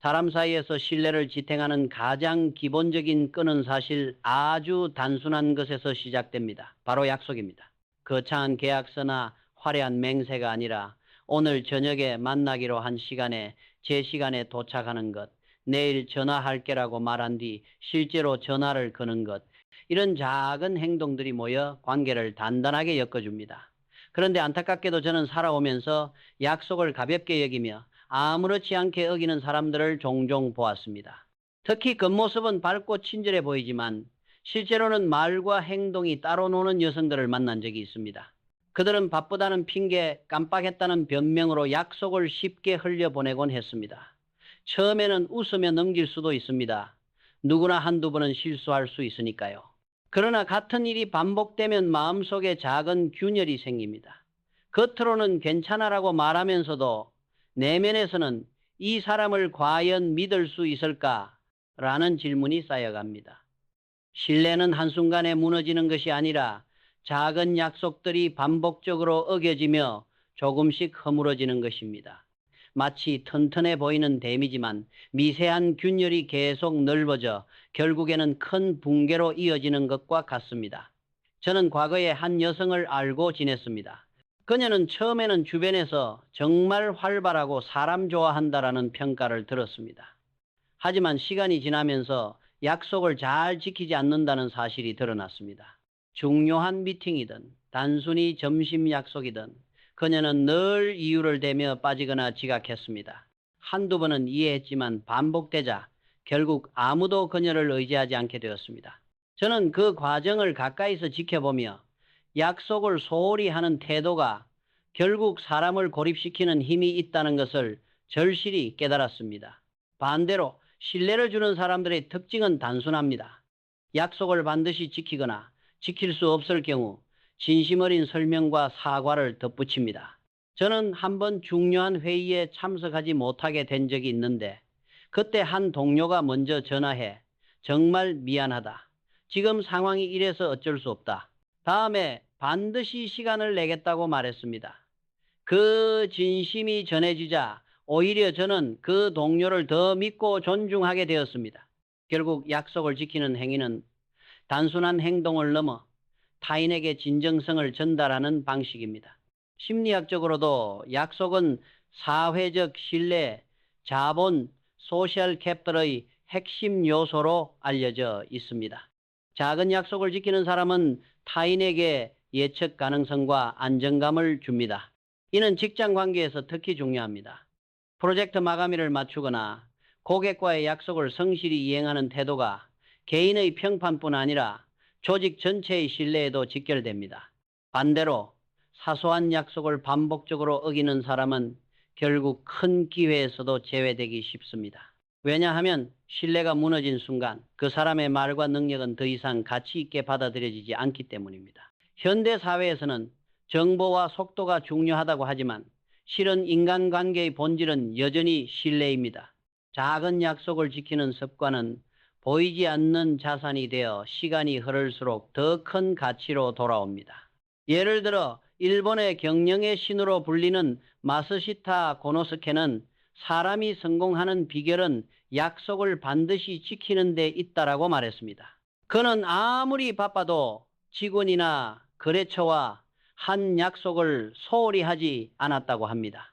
사람 사이에서 신뢰를 지탱하는 가장 기본적인 끈은 사실 아주 단순한 것에서 시작됩니다. 바로 약속입니다. 거창한 계약서나 화려한 맹세가 아니라 오늘 저녁에 만나기로 한 시간에 제 시간에 도착하는 것, 내일 전화할게라고 말한 뒤 실제로 전화를 거는 것, 이런 작은 행동들이 모여 관계를 단단하게 엮어줍니다. 그런데 안타깝게도 저는 살아오면서 약속을 가볍게 여기며 아무렇지 않게 어기는 사람들을 종종 보았습니다. 특히 겉모습은 밝고 친절해 보이지만 실제로는 말과 행동이 따로 노는 여성들을 만난 적이 있습니다. 그들은 바쁘다는 핑계, 깜빡했다는 변명으로 약속을 쉽게 흘려보내곤 했습니다. 처음에는 웃으며 넘길 수도 있습니다. 누구나 한두 번은 실수할 수 있으니까요. 그러나 같은 일이 반복되면 마음속에 작은 균열이 생깁니다. 겉으로는 괜찮아라고 말하면서도 내면에서는 이 사람을 과연 믿을 수 있을까라는 질문이 쌓여갑니다. 신뢰는 한순간에 무너지는 것이 아니라 작은 약속들이 반복적으로 어겨지며 조금씩 허물어지는 것입니다. 마치 튼튼해 보이는 댐이지만 미세한 균열이 계속 넓어져 결국에는 큰 붕괴로 이어지는 것과 같습니다. 저는 과거에 한 여성을 알고 지냈습니다. 그녀는 처음에는 주변에서 정말 활발하고 사람 좋아한다라는 평가를 들었습니다. 하지만 시간이 지나면서 약속을 잘 지키지 않는다는 사실이 드러났습니다. 중요한 미팅이든 단순히 점심 약속이든 그녀는 늘 이유를 대며 빠지거나 지각했습니다. 한두 번은 이해했지만 반복되자 결국 아무도 그녀를 의지하지 않게 되었습니다. 저는 그 과정을 가까이서 지켜보며 약속을 소홀히 하는 태도가 결국 사람을 고립시키는 힘이 있다는 것을 절실히 깨달았습니다. 반대로 신뢰를 주는 사람들의 특징은 단순합니다. 약속을 반드시 지키거나 지킬 수 없을 경우 진심 어린 설명과 사과를 덧붙입니다. 저는 한번 중요한 회의에 참석하지 못하게 된 적이 있는데 그때 한 동료가 먼저 전화해 정말 미안하다. 지금 상황이 이래서 어쩔 수 없다. 다음에 반드시 시간을 내겠다고 말했습니다. 그 진심이 전해지자 오히려 저는 그 동료를 더 믿고 존중하게 되었습니다. 결국 약속을 지키는 행위는 단순한 행동을 넘어 타인에게 진정성을 전달하는 방식입니다. 심리학적으로도 약속은 사회적 신뢰, 자본, 소셜 캐피털의 핵심 요소로 알려져 있습니다. 작은 약속을 지키는 사람은 타인에게 예측 가능성과 안정감을 줍니다. 이는 직장 관계에서 특히 중요합니다. 프로젝트 마감일을 맞추거나 고객과의 약속을 성실히 이행하는 태도가 개인의 평판뿐 아니라 조직 전체의 신뢰에도 직결됩니다. 반대로 사소한 약속을 반복적으로 어기는 사람은 결국 큰 기회에서도 제외되기 쉽습니다. 왜냐하면 신뢰가 무너진 순간 그 사람의 말과 능력은 더 이상 가치 있게 받아들여지지 않기 때문입니다. 현대 사회에서는 정보와 속도가 중요하다고 하지만 실은 인간관계의 본질은 여전히 신뢰입니다. 작은 약속을 지키는 습관은 보이지 않는 자산이 되어 시간이 흐를수록 더 큰 가치로 돌아옵니다. 예를 들어 일본의 경영의 신으로 불리는 마스시타 고노스케는 사람이 성공하는 비결은 약속을 반드시 지키는 데 있다라고 말했습니다. 그는 아무리 바빠도 직원이나 거래처와 한 약속을 소홀히 하지 않았다고 합니다.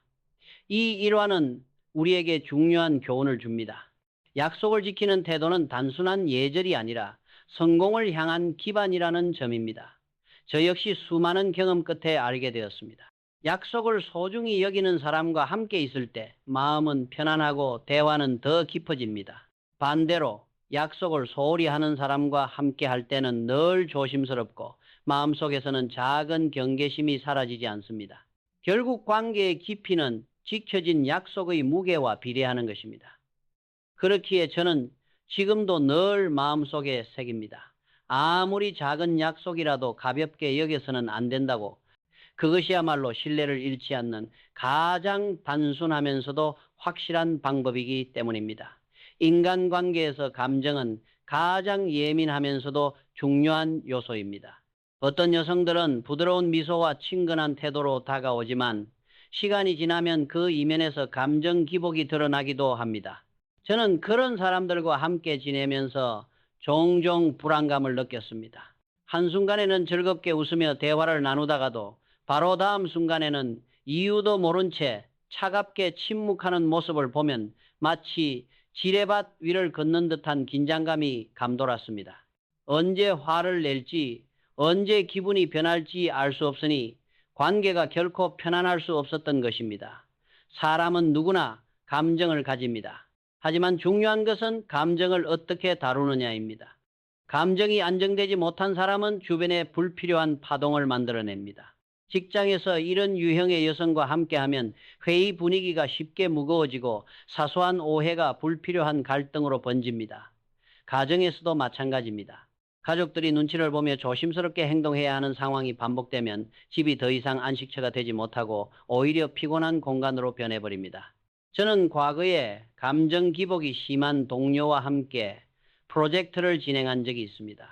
이 일화는 우리에게 중요한 교훈을 줍니다. 약속을 지키는 태도는 단순한 예절이 아니라 성공을 향한 기반이라는 점입니다. 저 역시 수많은 경험 끝에 알게 되었습니다. 약속을 소중히 여기는 사람과 함께 있을 때 마음은 편안하고 대화는 더 깊어집니다. 반대로 약속을 소홀히 하는 사람과 함께 할 때는 늘 조심스럽고 마음속에서는 작은 경계심이 사라지지 않습니다. 결국 관계의 깊이는 지켜진 약속의 무게와 비례하는 것입니다. 그렇기에 저는 지금도 늘 마음속에 새깁니다. 아무리 작은 약속이라도 가볍게 여겨서는 안 된다고. 그것이야말로 신뢰를 잃지 않는 가장 단순하면서도 확실한 방법이기 때문입니다. 인간관계에서 감정은 가장 예민하면서도 중요한 요소입니다. 어떤 여성들은 부드러운 미소와 친근한 태도로 다가오지만 시간이 지나면 그 이면에서 감정 기복이 드러나기도 합니다. 저는 그런 사람들과 함께 지내면서 종종 불안감을 느꼈습니다. 한순간에는 즐겁게 웃으며 대화를 나누다가도 바로 다음 순간에는 이유도 모른 채 차갑게 침묵하는 모습을 보면 마치 지뢰밭 위를 걷는 듯한 긴장감이 감돌았습니다. 언제 화를 낼지, 언제 기분이 변할지 알 수 없으니 관계가 결코 편안할 수 없었던 것입니다. 사람은 누구나 감정을 가집니다. 하지만 중요한 것은 감정을 어떻게 다루느냐입니다. 감정이 안정되지 못한 사람은 주변에 불필요한 파동을 만들어냅니다. 직장에서 이런 유형의 여성과 함께하면 회의 분위기가 쉽게 무거워지고 사소한 오해가 불필요한 갈등으로 번집니다. 가정에서도 마찬가지입니다. 가족들이 눈치를 보며 조심스럽게 행동해야 하는 상황이 반복되면 집이 더 이상 안식처가 되지 못하고 오히려 피곤한 공간으로 변해버립니다. 저는 과거에 감정 기복이 심한 동료와 함께 프로젝트를 진행한 적이 있습니다.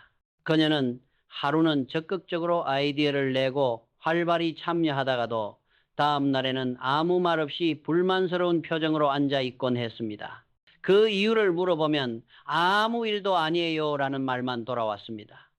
그녀는 하루는 적극적으로 아이디어를 내고 활발히 참여하다가도 다음 날에는 아무 말 없이 불만스러운 표정으로 앉아 있곤 했습니다. 그 이유를 물어보면 아무 일도 아니에요 라는 말만 돌아왔습니다.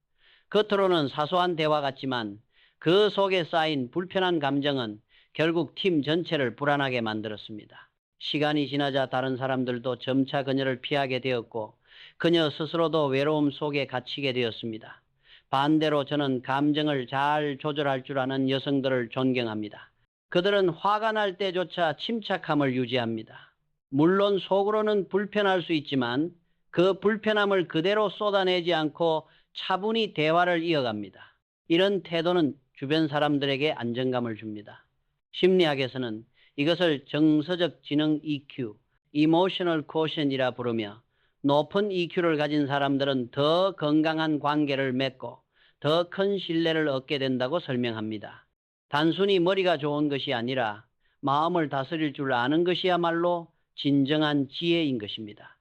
겉으로는 사소한 대화 같지만 그 속에 쌓인 불편한 감정은 결국 팀 전체를 불안하게 만들었습니다. 시간이 지나자 다른 사람들도 점차 그녀를 피하게 되었고 그녀 스스로도 외로움 속에 갇히게 되었습니다. 반대로 저는 감정을 잘 조절할 줄 아는 여성들을 존경합니다. 그들은 화가 날 때조차 침착함을 유지합니다. 물론 속으로는 불편할 수 있지만 그 불편함을 그대로 쏟아내지 않고 차분히 대화를 이어갑니다. 이런 태도는 주변 사람들에게 안정감을 줍니다. 심리학에서는 이것을 정서적 지능 EQ, Emotional Quotient이라 부르며 높은 EQ를 가진 사람들은 더 건강한 관계를 맺고 더 큰 신뢰를 얻게 된다고 설명합니다. 단순히 머리가 좋은 것이 아니라 마음을 다스릴 줄 아는 것이야말로 진정한 지혜인 것입니다.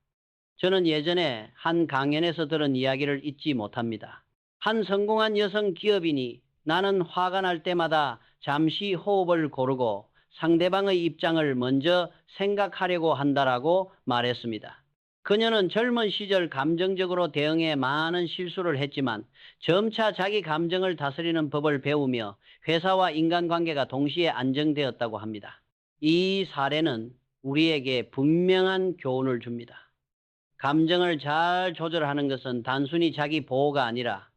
저는 예전에 한 강연에서 들은 이야기를 잊지 못합니다. 한 성공한 여성 기업인이 나는 화가 날 때마다 잠시 호흡을 고르고 상대방의 입장을 먼저 생각하려고 한다라고 말했습니다. 그녀는 젊은 시절 감정적으로 대응해 많은 실수를 했지만 점차 자기 감정을 다스리는 법을 배우며 회사와 인간관계가 동시에 안정되었다고 합니다. 이 사례는 우리에게 분명한 교훈을 줍니다. 감정을 잘 조절하는 것은 단순히 자기 보호가 아니라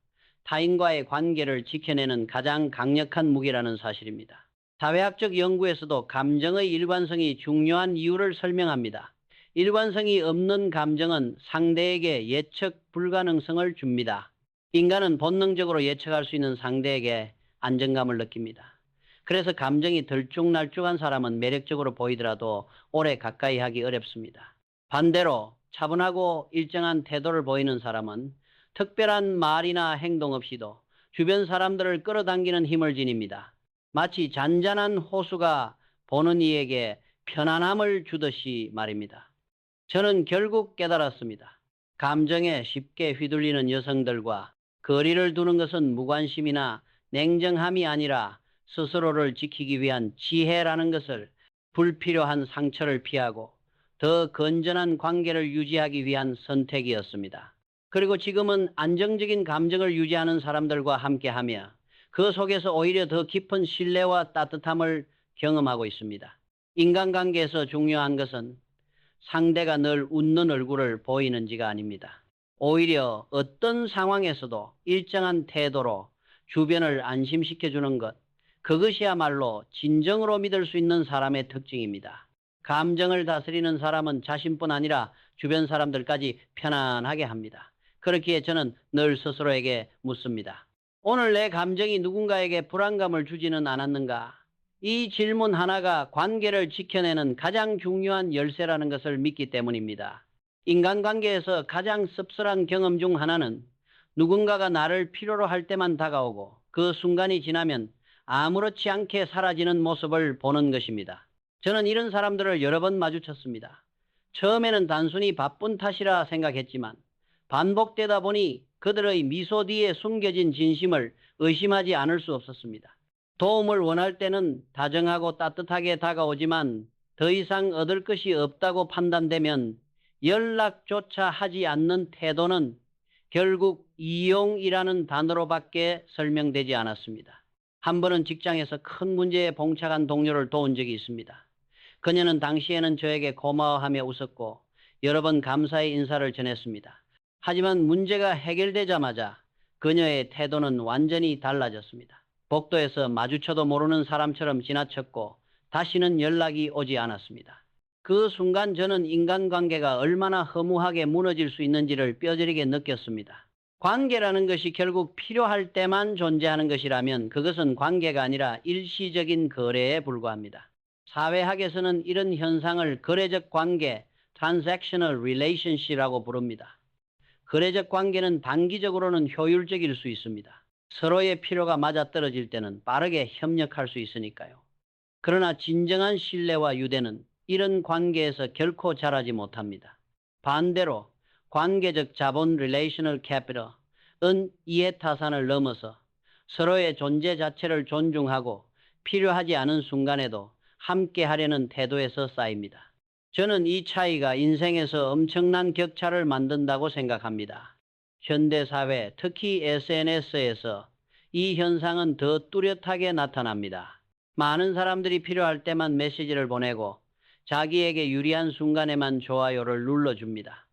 타인과의 관계를 지켜내는 가장 강력한 무기라는 사실입니다. 사회학적 연구에서도 감정의 일관성이 중요한 이유를 설명합니다. 일관성이 없는 감정은 상대에게 예측 불가능성을 줍니다. 인간은 본능적으로 예측할 수 있는 상대에게 안정감을 느낍니다. 그래서 감정이 들쭉날쭉한 사람은 매력적으로 보이더라도 오래 가까이 하기 어렵습니다. 반대로 차분하고 일정한 태도를 보이는 사람은 특별한 말이나 행동 없이도 주변 사람들을 끌어당기는 힘을 지닙니다. 마치 잔잔한 호수가 보는 이에게 편안함을 주듯이 말입니다. 저는 결국 깨달았습니다. 감정에 쉽게 휘둘리는 여성들과 거리를 두는 것은 무관심이나 냉정함이 아니라 스스로를 지키기 위한 지혜라는 것을, 불필요한 상처를 피하고 더 건전한 관계를 유지하기 위한 선택이었습니다. 그리고 지금은 안정적인 감정을 유지하는 사람들과 함께하며 그 속에서 오히려 더 깊은 신뢰와 따뜻함을 경험하고 있습니다. 인간관계에서 중요한 것은 상대가 늘 웃는 얼굴을 보이는지가 아닙니다. 오히려 어떤 상황에서도 일정한 태도로 주변을 안심시켜주는 것, 그것이야말로 진정으로 믿을 수 있는 사람의 특징입니다. 감정을 다스리는 사람은 자신뿐 아니라 주변 사람들까지 편안하게 합니다. 그렇기에 저는 늘 스스로에게 묻습니다. 오늘 내 감정이 누군가에게 불안감을 주지는 않았는가? 이 질문 하나가 관계를 지켜내는 가장 중요한 열쇠라는 것을 믿기 때문입니다. 인간관계에서 가장 씁쓸한 경험 중 하나는 누군가가 나를 필요로 할 때만 다가오고 그 순간이 지나면 아무렇지 않게 사라지는 모습을 보는 것입니다. 저는 이런 사람들을 여러 번 마주쳤습니다. 처음에는 단순히 바쁜 탓이라 생각했지만 반복되다 보니 그들의 미소 뒤에 숨겨진 진심을 의심하지 않을 수 없었습니다. 도움을 원할 때는 다정하고 따뜻하게 다가오지만 더 이상 얻을 것이 없다고 판단되면 연락조차 하지 않는 태도는 결국 이용이라는 단어로밖에 설명되지 않았습니다. 한 번은 직장에서 큰 문제에 봉착한 동료를 도운 적이 있습니다. 그녀는 당시에는 저에게 고마워하며 웃었고 여러 번 감사의 인사를 전했습니다. 하지만 문제가 해결되자마자 그녀의 태도는 완전히 달라졌습니다. 복도에서 마주쳐도 모르는 사람처럼 지나쳤고 다시는 연락이 오지 않았습니다. 그 순간 저는 인간관계가 얼마나 허무하게 무너질 수 있는지를 뼈저리게 느꼈습니다. 관계라는 것이 결국 필요할 때만 존재하는 것이라면 그것은 관계가 아니라 일시적인 거래에 불과합니다. 사회학에서는 이런 현상을 거래적 관계, transactional relationship이라고 부릅니다. 거래적 관계는 단기적으로는 효율적일 수 있습니다. 서로의 필요가 맞아떨어질 때는 빠르게 협력할 수 있으니까요. 그러나 진정한 신뢰와 유대는 이런 관계에서 결코 자라지 못합니다. 반대로 관계적 자본 relational capital은 이해타산을 넘어서 서로의 존재 자체를 존중하고 필요하지 않은 순간에도 함께 하려는 태도에서 쌓입니다. 저는 이 차이가 인생에서 엄청난 격차를 만든다고 생각합니다. 현대사회, 특히 SNS에서 이 현상은 더 뚜렷하게 나타납니다. 많은 사람들이 필요할 때만 메시지를 보내고 자기에게 유리한 순간에만 좋아요를 눌러줍니다.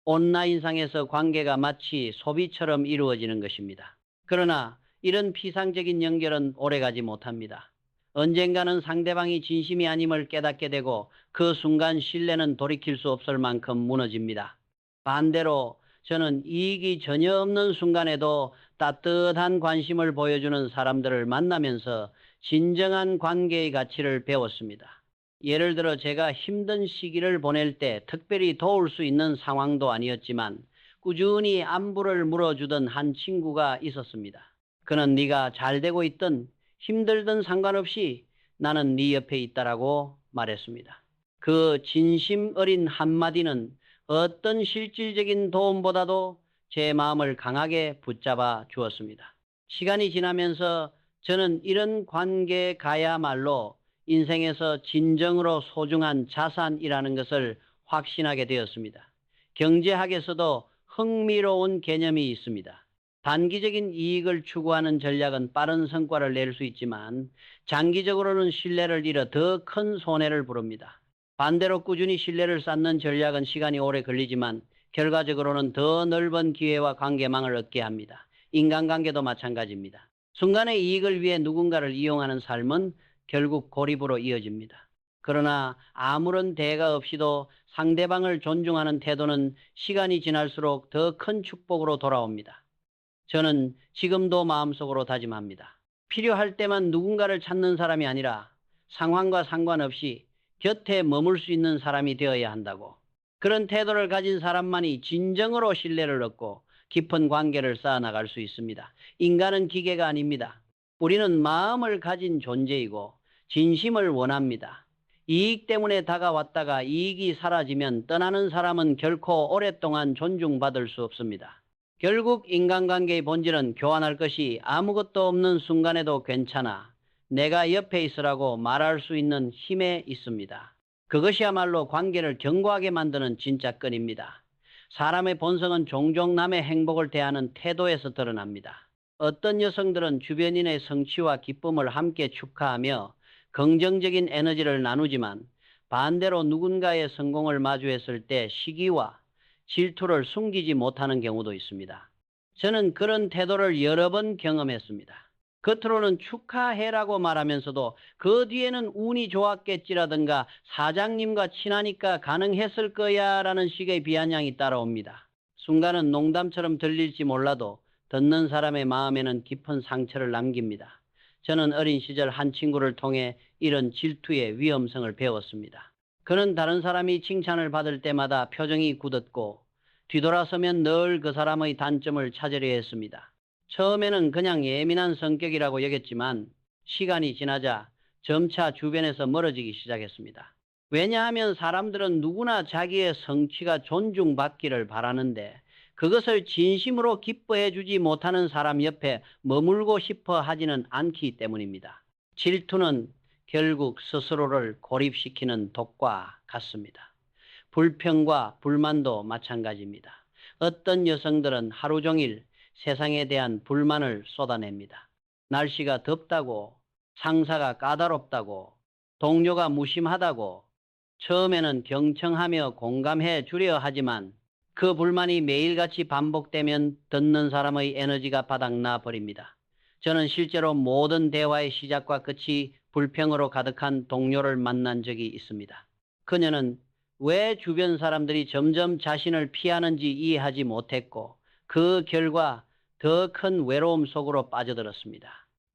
온라인상에서 관계가 마치 소비처럼 이루어지는 것입니다. 그러나 이런 피상적인 연결은 오래가지 못합니다. 언젠가는 상대방이 진심이 아님을 깨닫게 되고 그 순간 신뢰는 돌이킬 수 없을 만큼 무너집니다. 반대로 저는 이익이 전혀 없는 순간에도 따뜻한 관심을 보여주는 사람들을 만나면서 진정한 관계의 가치를 배웠습니다. 예를 들어 제가 힘든 시기를 보낼 때 특별히 도울 수 있는 상황도 아니었지만 꾸준히 안부를 물어주던 한 친구가 있었습니다. 그는 네가 잘 되고 있든 힘들든 상관없이 나는 네 옆에 있다라고 말했습니다. 그 진심 어린 한마디는 어떤 실질적인 도움보다도 제 마음을 강하게 붙잡아 주었습니다. 시간이 지나면서 저는 이런 관계가야말로 인생에서 진정으로 소중한 자산이라는 것을 확신하게 되었습니다. 경제학에서도 흥미로운 개념이 있습니다. 단기적인 이익을 추구하는 전략은 빠른 성과를 낼 수 있지만 장기적으로는 신뢰를 잃어 더 큰 손해를 부릅니다. 반대로 꾸준히 신뢰를 쌓는 전략은 시간이 오래 걸리지만 결과적으로는 더 넓은 기회와 관계망을 얻게 합니다. 인간관계도 마찬가지입니다. 순간의 이익을 위해 누군가를 이용하는 삶은 결국 고립으로 이어집니다. 그러나 아무런 대가 없이도 상대방을 존중하는 태도는 시간이 지날수록 더 큰 축복으로 돌아옵니다. 저는 지금도 마음속으로 다짐합니다. 필요할 때만 누군가를 찾는 사람이 아니라 상황과 상관없이 곁에 머물 수 있는 사람이 되어야 한다고. 그런 태도를 가진 사람만이 진정으로 신뢰를 얻고 깊은 관계를 쌓아나갈 수 있습니다. 인간은 기계가 아닙니다. 우리는 마음을 가진 존재이고 진심을 원합니다. 이익 때문에 다가왔다가 이익이 사라지면 떠나는 사람은 결코 오랫동안 존중받을 수 없습니다. 결국 인간관계의 본질은 교환할 것이 아무것도 없는 순간에도 괜찮아 내가 옆에 있으라고 말할 수 있는 힘에 있습니다. 그것이야말로 관계를 견고하게 만드는 진짜 끈입니다. 사람의 본성은 종종 남의 행복을 대하는 태도에서 드러납니다. 어떤 여성들은 주변인의 성취와 기쁨을 함께 축하하며 긍정적인 에너지를 나누지만 반대로 누군가의 성공을 마주했을 때 시기와 질투를 숨기지 못하는 경우도 있습니다. 저는 그런 태도를 여러 번 경험했습니다. 겉으로는 축하해라고 말하면서도 그 뒤에는 운이 좋았겠지라든가 사장님과 친하니까 가능했을 거야 라는 식의 비아냥이 따라옵니다. 순간은 농담처럼 들릴지 몰라도 듣는 사람의 마음에는 깊은 상처를 남깁니다. 저는 어린 시절 한 친구를 통해 이런 질투의 위험성을 배웠습니다. 그는 다른 사람이 칭찬을 받을 때마다 표정이 굳었고 뒤돌아서면 늘 그 사람의 단점을 찾으려 했습니다. 처음에는 그냥 예민한 성격이라고 여겼지만 시간이 지나자 점차 주변에서 멀어지기 시작했습니다. 왜냐하면 사람들은 누구나 자기의 성취가 존중받기를 바라는데 그것을 진심으로 기뻐해 주지 못하는 사람 옆에 머물고 싶어 하지는 않기 때문입니다. 질투는 결국 스스로를 고립시키는 독과 같습니다. 불평과 불만도 마찬가지입니다. 어떤 여성들은 하루 종일 세상에 대한 불만을 쏟아냅니다. 날씨가 덥다고, 상사가 까다롭다고, 동료가 무심하다고, 처음에는 경청하며 공감해 주려 하지만 그 불만이 매일같이 반복되면 듣는 사람의 에너지가 바닥나 버립니다. 저는 실제로 모든 대화의 시작과 끝이 불평으로 가득한 동료를 만난 적이 있습니다. 그녀는 왜 주변 사람들이 점점 자신을 피하는지 이해하지 못했고 그 결과 더 큰 외로움 속으로 빠져들었습니다.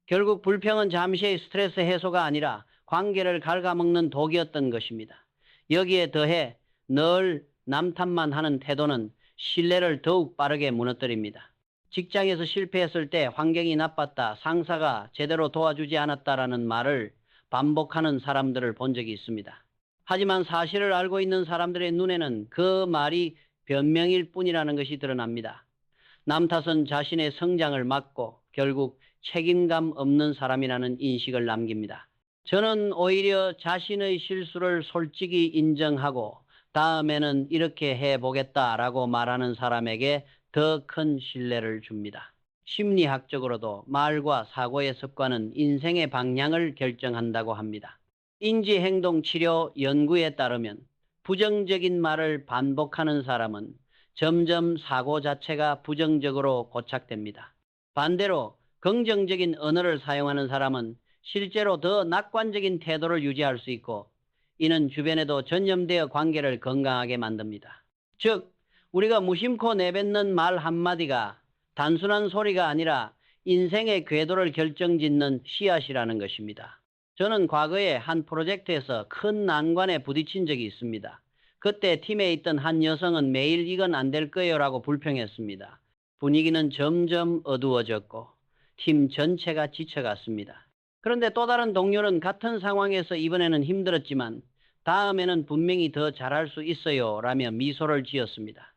결국 불평은 잠시의 스트레스 해소가 아니라 관계를 갉아먹는 독이었던 것입니다. 여기에 더해 늘 남 탓만 하는 태도는 신뢰를 더욱 빠르게 무너뜨립니다. 직장에서 실패했을 때 환경이 나빴다, 상사가 제대로 도와주지 않았다라는 말을 반복하는 사람들을 본 적이 있습니다. 하지만 사실을 알고 있는 사람들의 눈에는 그 말이 변명일 뿐이라는 것이 드러납니다. 남 탓은 자신의 성장을 막고 결국 책임감 없는 사람이라는 인식을 남깁니다. 저는 오히려 자신의 실수를 솔직히 인정하고 다음에는 이렇게 해보겠다라고 말하는 사람에게 더 큰 신뢰를 줍니다. 심리학적으로도 말과 사고의 습관은 인생의 방향을 결정한다고 합니다. 인지행동치료 연구에 따르면 부정적인 말을 반복하는 사람은 점점 사고 자체가 부정적으로 고착됩니다. 반대로 긍정적인 언어를 사용하는 사람은 실제로 더 낙관적인 태도를 유지할 수 있고 이는 주변에도 전염되어 관계를 건강하게 만듭니다. 즉, 우리가 무심코 내뱉는 말 한마디가 단순한 소리가 아니라 인생의 궤도를 결정짓는 씨앗이라는 것입니다. 저는 과거에 한 프로젝트에서 큰 난관에 부딪힌 적이 있습니다. 그때 팀에 있던 한 여성은 매일 이건 안 될 거예요라고 불평했습니다. 분위기는 점점 어두워졌고 팀 전체가 지쳐갔습니다. 그런데 또 다른 동료는 같은 상황에서 이번에는 힘들었지만 다음에는 분명히 더 잘할 수 있어요 라며 미소를 지었습니다.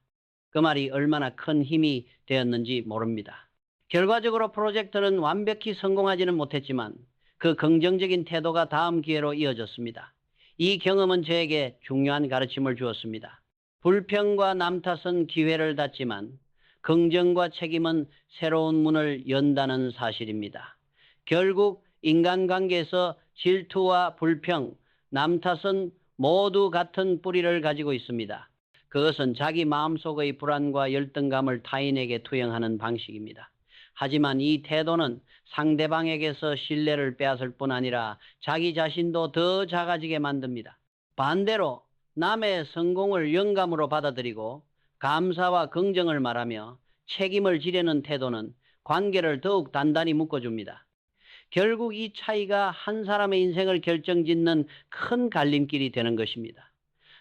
그 말이 얼마나 큰 힘이 되었는지 모릅니다. 결과적으로 프로젝트는 완벽히 성공하지는 못했지만 그 긍정적인 태도가 다음 기회로 이어졌습니다. 이 경험은 저에게 중요한 가르침을 주었습니다. 불평과 남 탓은 기회를 닫지만 긍정과 책임은 새로운 문을 연다는 사실입니다. 결국 인간관계에서 질투와 불평, 남 탓은 모두 같은 뿌리를 가지고 있습니다. 그것은 자기 마음속의 불안과 열등감을 타인에게 투영하는 방식입니다. 하지만 이 태도는 상대방에게서 신뢰를 빼앗을 뿐 아니라 자기 자신도 더 작아지게 만듭니다. 반대로 남의 성공을 영감으로 받아들이고 감사와 긍정을 말하며 책임을 지려는 태도는 관계를 더욱 단단히 묶어줍니다. 결국 이 차이가 한 사람의 인생을 결정짓는 큰 갈림길이 되는 것입니다.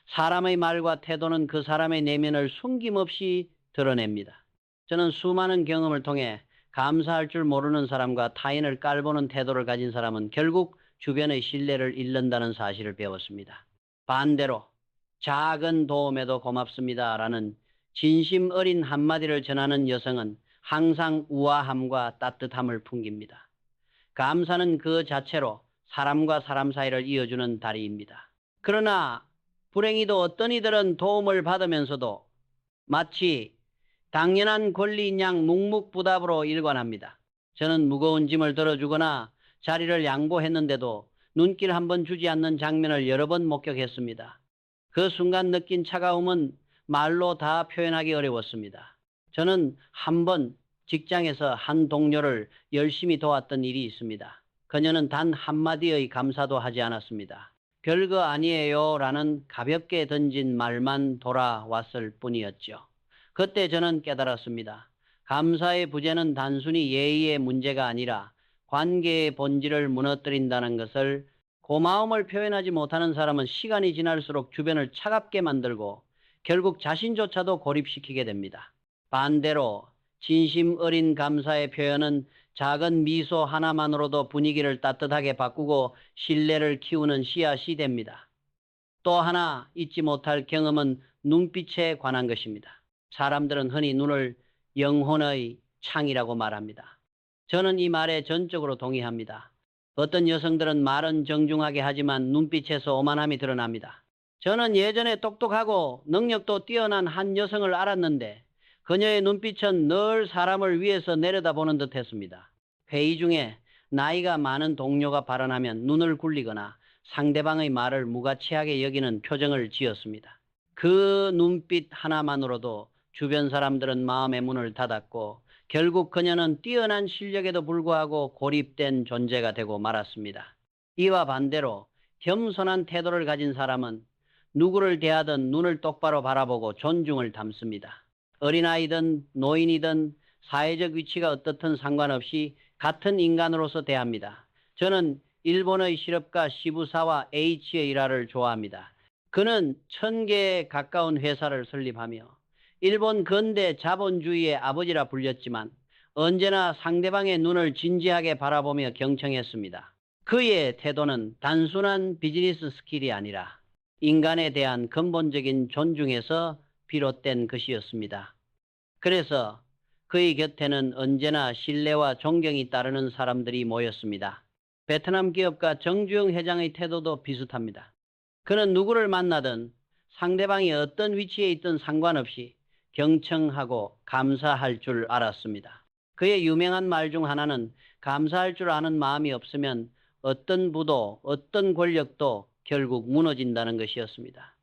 사람의 말과 태도는 그 사람의 내면을 숨김없이 드러냅니다. 저는 수많은 경험을 통해 감사할 줄 모르는 사람과 타인을 깔보는 태도를 가진 사람은 결국 주변의 신뢰를 잃는다는 사실을 배웠습니다. 반대로 작은 도움에도 고맙습니다라는 진심 어린 한마디를 전하는 여성은 항상 우아함과 따뜻함을 풍깁니다. 감사는 그 자체로 사람과 사람 사이를 이어주는 다리입니다. 그러나 불행히도 어떤 이들은 도움을 받으면서도 마치 당연한 권리인 양 묵묵부답으로 일관합니다. 저는 무거운 짐을 들어주거나 자리를 양보했는데도 눈길 한번 주지 않는 장면을 여러 번 목격했습니다. 그 순간 느낀 차가움은 말로 다 표현하기 어려웠습니다. 저는 한 번 직장에서 한 동료를 열심히 도왔던 일이 있습니다. 그녀는 단 한마디의 감사도 하지 않았습니다. 별거 아니에요 라는 가볍게 던진 말만 돌아왔을 뿐이었죠. 그때 저는 깨달았습니다. 감사의 부재는 단순히 예의의 문제가 아니라 관계의 본질을 무너뜨린다는 것을. 고마움을 표현하지 못하는 사람은 시간이 지날수록 주변을 차갑게 만들고 결국 자신조차도 고립시키게 됩니다. 반대로 진심 어린 감사의 표현은 작은 미소 하나만으로도 분위기를 따뜻하게 바꾸고 신뢰를 키우는 씨앗이 됩니다. 또 하나 잊지 못할 경험은 눈빛에 관한 것입니다. 사람들은 흔히 눈을 영혼의 창이라고 말합니다. 저는 이 말에 전적으로 동의합니다. 어떤 여성들은 말은 정중하게 하지만 눈빛에서 오만함이 드러납니다. 저는 예전에 똑똑하고 능력도 뛰어난 한 여성을 알았는데 그녀의 눈빛은 늘 사람을 위에서 내려다보는 듯했습니다. 회의 중에 나이가 많은 동료가 발언하면 눈을 굴리거나 상대방의 말을 무가치하게 여기는 표정을 지었습니다. 그 눈빛 하나만으로도 주변 사람들은 마음의 문을 닫았고 결국 그녀는 뛰어난 실력에도 불구하고 고립된 존재가 되고 말았습니다. 이와 반대로 겸손한 태도를 가진 사람은 누구를 대하든 눈을 똑바로 바라보고 존중을 담습니다. 어린아이든 노인이든 사회적 위치가 어떻든 상관없이 같은 인간으로서 대합니다. 저는 일본의 실업가 시부사와 H의 일화를 좋아합니다. 그는 1000개에 가까운 회사를 설립하며 일본 근대 자본주의의 아버지라 불렸지만 언제나 상대방의 눈을 진지하게 바라보며 경청했습니다. 그의 태도는 단순한 비즈니스 스킬이 아니라 인간에 대한 근본적인 존중에서 비롯된 것이었습니다. 그래서 그의 곁에는 언제나 신뢰와 존경이 따르는 사람들이 모였습니다. 베트남 기업가 정주영 회장의 태도도 비슷합니다. 그는 누구를 만나든 상대방이 어떤 위치에 있든 상관없이 경청하고 감사할 줄 알았습니다. 그의 유명한 말 중 하나는 감사할 줄 아는 마음이 없으면 어떤 부도, 어떤 권력도 결국 무너진다는 것이었습니다.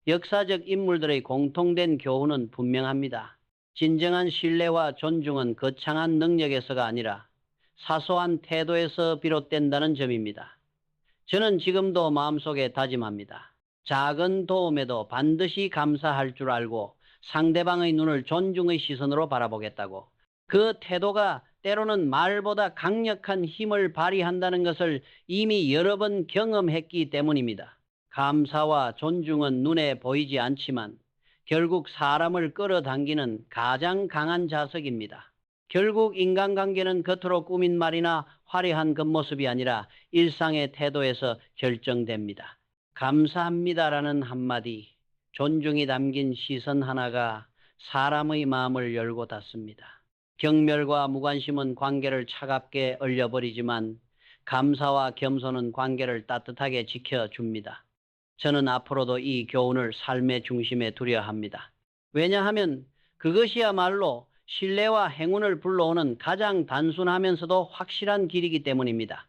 역사적 인물들의 공통된 교훈은 분명합니다. 진정한 신뢰와 존중은 거창한 능력에서가 아니라 사소한 태도에서 비롯된다는 점입니다. 저는 지금도 마음속에 다짐합니다. 작은 도움에도 반드시 감사할 줄 알고 상대방의 눈을 존중의 시선으로 바라보겠다고. 그 태도가 때로는 말보다 강력한 힘을 발휘한다는 것을 이미 여러 번 경험했기 때문입니다. 감사와 존중은 눈에 보이지 않지만 결국 사람을 끌어당기는 가장 강한 자석입니다. 결국 인간관계는 겉으로 꾸민 말이나 화려한 겉모습이 아니라 일상의 태도에서 결정됩니다. 감사합니다라는 한마디, 존중이 담긴 시선 하나가 사람의 마음을 열고 닫습니다. 경멸과 무관심은 관계를 차갑게 얼려버리지만 감사와 겸손은 관계를 따뜻하게 지켜줍니다. 저는 앞으로도 이 교훈을 삶의 중심에 두려 합니다. 왜냐하면 그것이야말로 신뢰와 행운을 불러오는 가장 단순하면서도 확실한 길이기 때문입니다.